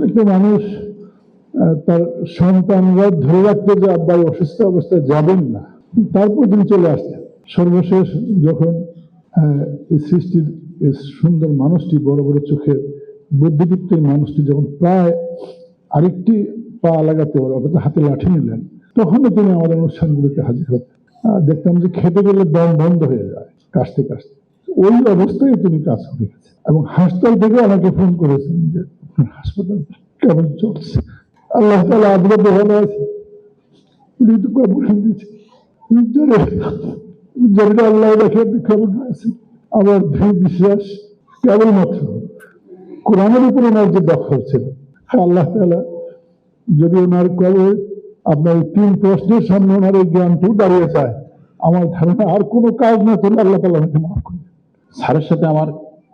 একটা মানুষ তার সন্তানরা ধরে রাখতে যে আব্বাই অসুস্থ অবস্থায় যাবেন না, তারপর তিনি চলে আসছেন। সর্বশেষ যখন এই সৃষ্টির সুন্দর মানুষটি, বড় বড় চোখের বুদ্ধিদীপ্ত মানুষটি যখন প্রায় আরেকটি পা লাগাতে পারে, অর্থাৎ হাতে লাঠি নিলেন, তখনও তিনি আমাদের অনুষ্ঠানগুলিতে হাজির হতেন। দেখতাম যে খেতে গেলে দম বন্ধ হয়ে যায় কাশতে কাশতে। ওই অবস্থায় তিনি কাজ করে গেছেন এবং হাসপাতাল থেকে আমাকে ফোন করেছেন যে হাসপাতাল কেমন চলছে। আল্লাহ তাআলা আদরতে ভালো আছে, উনি তো কবুল দিয়েছে। আল্লাহ দেখে আপনি কেমন হয়েছে। আমার দৃঢ় বিশ্বাস কেবলমাত্র কোরআনের উপরে ওনার যে দখল ছিল, আল্লাহ তাআলা যদি ওনার কবে আপনার 3 প্রশ্নের সামনে ওনার এই জ্ঞানটুকু দাঁড়িয়ে যায়, আমার ধারণা আর কোনো কাজ না করলে আল্লাহ তাআলা আমাকে মাফ করবে। স্যারের সাথে আমার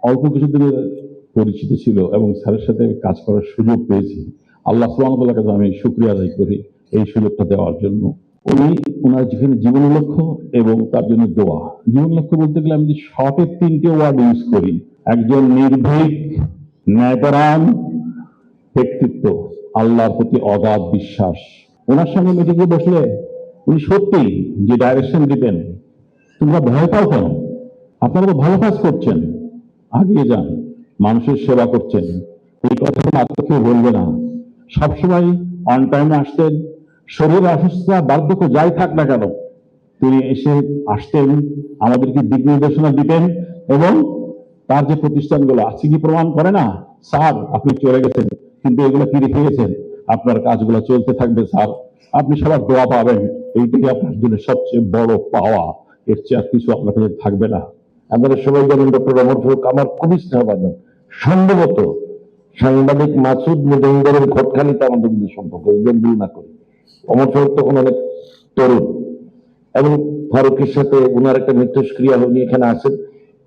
অল্প কিছুদিনের পরিচিত ছিল এবং স্যারের সাথে কাজ করার সুযোগ পেয়েছি। আল্লাহ সুবহানাহু ওয়া তাআলার কাছে আমি শুকরিয়া আদায় করি এই সুযোগটা দেওয়ার জন্য। উনি ওনার যেখানে জীবন লক্ষ্য এবং তার জন্য দোয়া। জীবন লক্ষ্য বলতে গেলে আমি শর্টে 3টে ওয়ার্ড ইউজ করি। একজন নির্ভীক, ন্যায়পরায়ণ ব্যক্তিত্ব, আল্লাহর প্রতি অগাধ বিশ্বাস। ওনার সঙ্গে মিটিংয়ে বসলে উনি সত্যি যে ডাইরেকশন দিতেন, তোমরা ভয় পাও কেন, আপনারা তো ভালো কাজ করছেন, আগিয়ে যান, মানুষের সেবা করছেন, এই কথাগুলো আত্ম কেউ বলবে না। সবসময় অন টাইমে আসতেন। শরীর অসুস্থতা, বার্ধক্য যাই থাক না কেন, তিনি এসে আসতেন, আমাদেরকে দিক নির্দেশনা দিতেন এবং তার যে প্রতিষ্ঠানগুলো আছে কি প্রমাণ করে না, স্যার আপনি চলে গেছেন কিন্তু এগুলো কি রেখে গেছেন, আপনার কাজগুলো চলতে থাকবে স্যার, আপনি সবার দোয়া পাবেন, এইটাই আপনার জন্য সবচেয়ে বড় পাওয়া, এর চেয়ে আর কিছু আপনার কাছে থাকবে না। আপনারা সবাই জানেন ডক্টর ওমর ফারুক আমার খুবই স্নেহবাদন। সম্ভবত সাংবাদিক মাসুদ মুজাহিদের ঘটখালিতে আমাদের মধ্যে সম্পর্ক, ভুল না করি। ওমর ফারুক তখন অনেক তরুণ এবং ফারুকের সাথে উনার একটা মিথস্ক্রিয়া উনি এখানে আসেন,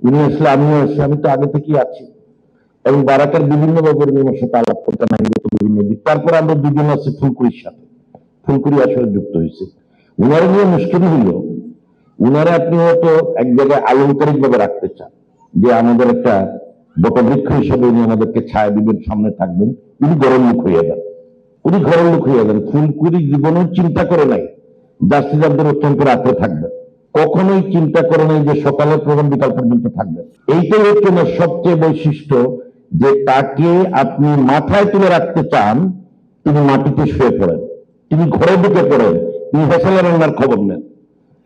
উনি আসলে আমিও আসি, আমি তো আগে থেকেই আছি এবং বারাকার বিভিন্ন ব্যাপারে আমার সাথে আলাপ করতে নাই বিভিন্ন দিক। তারপর আমরা দুজন আছি ফুলকুড়ির সাথে, ফুলকুড়ি আসলে যুক্ত হয়েছে। উনারা নিয়ে মুশকিল হইল, উনারা আপনি হয়তো এক জায়গায় আলংকারিক ভাবে রাখতে চান যে আমাদের একটা বটবৃক্ষ হিসেবে উনি আমাদেরকে ছায়া দিবেন, সামনে থাকবেন, উনি গরম মুখ হইয়া যান, উনি ঘরের মুখ হইয়া যান। ফুলকুড়ি জীবনেও চিন্তা করে নাই জাস্টিসদের অত্যন্ত রাত্রে থাকবেন, কখনোই চিন্তা করে নাই যে সকালের প্রোগ্রাম বিকাল পর্যন্ত থাকবেন। এইটাই হচ্ছে না সবচেয়ে বৈশিষ্ট্য, যে তাকে আপনি মাথায় তুলে রাখতে চান, তিনি মাটিতে শুয়ে পড়েন, তিনি ঘরে ঢুকে পড়েন, তিনি ফেসালা রান্নার খবর নেন।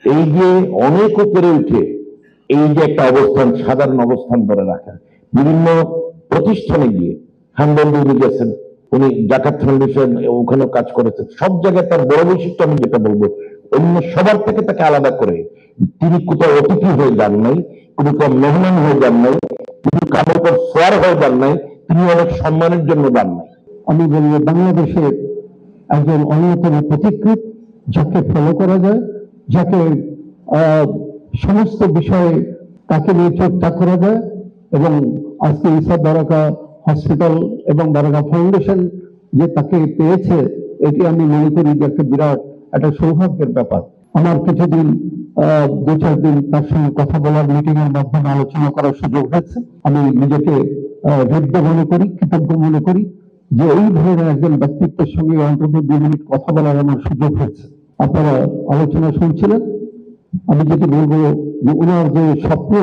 এই যে অনেক উপরে উঠে এই যে একটা অবস্থান, সাধারণ অবস্থান ধরে রাখা, বিভিন্ন প্রতিষ্ঠানে গিয়ে হামবন্ধু উনি গেছেন, উনি জাকাত ফাউন্ডেশন ওখানেও কাজ করেছেন, সব জায়গায় তার বড় বৈশিষ্ট্য আমি যেটা বলবো, অন্য সবার থেকে তাকে আলাদা করে তিনি কোথাও অতিথি হয়ে যান নাই, কোনো মেহমান হয়ে যান নাই, তিনি কারোর উপর সোয়ার হয়ে যান নাই, তিনি অনেক সম্মানের জন্য যান নাই। আমি বলবো বাংলাদেশের একজন অন্যতম পথিকৃৎ, যাকে ফলো করা যায়, যাকে সমস্ত বিষয়ে তাকে নিয়ে চর্চা করা যায়। এবং আজকে ইসা বারাকা হসপিটাল এবং বারাকা ফাউন্ডেশন যে তাকে পেয়েছে, এটি আমি মনে করি যে একটা বিরাট একটা সৌভাগ্যের ব্যাপার। আমার কিছুদিন 2-4 দিন তার সঙ্গে কথা বলার, মিটিং এর মাধ্যমে আলোচনা করার সুযোগ হয়েছে। আমি নিজেকে হৃদ্য মনে করি, কৃতজ্ঞ মনে করি যে এই ধরনের একজন ব্যক্তিত্বের সঙ্গে অন্তত 2 মিনিট কথা বলার আমার সুযোগ হয়েছে। আপনারা আলোচনা শুনছিলেন, আমি যেটা বলবো যে ওনার যে স্বপ্ন,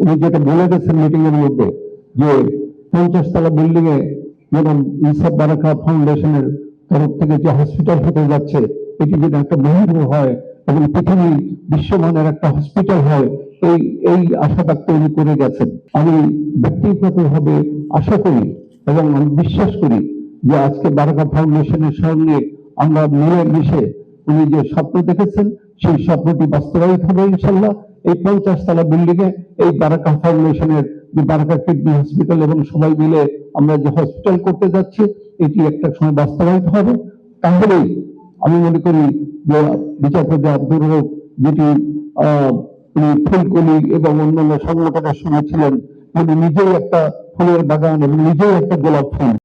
উনি যেটা বলে গেছেন মিটিং এর মধ্যে, যে 50 তলা বিল্ডিং এ যেমন ইসা বারাকা ফাউন্ডেশনের তরফ থেকে যে হসপিটাল হতে যাচ্ছে, এটি যদি একটা মহিরু হয় এবং পৃথিবী বিশ্বমানের একটা হসপিটাল হয়, এই আশাটা তৈরি করে গেছেন। আমি ব্যক্তিগতভাবে আশা করি এবং আমি বিশ্বাস করি যে আজকে বারাকা ফাউন্ডেশনের সঙ্গে আমরা মিলে মিশে উনি যে স্বপ্ন দেখেছেন, সেই স্বপ্নটি বাস্তবায়িত হবে ইনশাল্লাহ। এই 50 তলা বিল্ডিং এ এই বারাকা ফাউন্ডেশনের যে বারাকা কিডনি হসপিটাল এবং সবাই মিলে আমরা যে হসপিটাল করতে যাচ্ছি, এটি একটা সময় বাস্তবায়িত হবে। তাহলেই আমি মনে করি যে বিচারপতি আব্দুর রউফ, যেটি ফুলকলি এবং অন্যান্য সংগঠনের সঙ্গে ছিলেন, উনি নিজেই একটা ফুলের বাগান এবং নিজেই একটা গোলাপ ফুল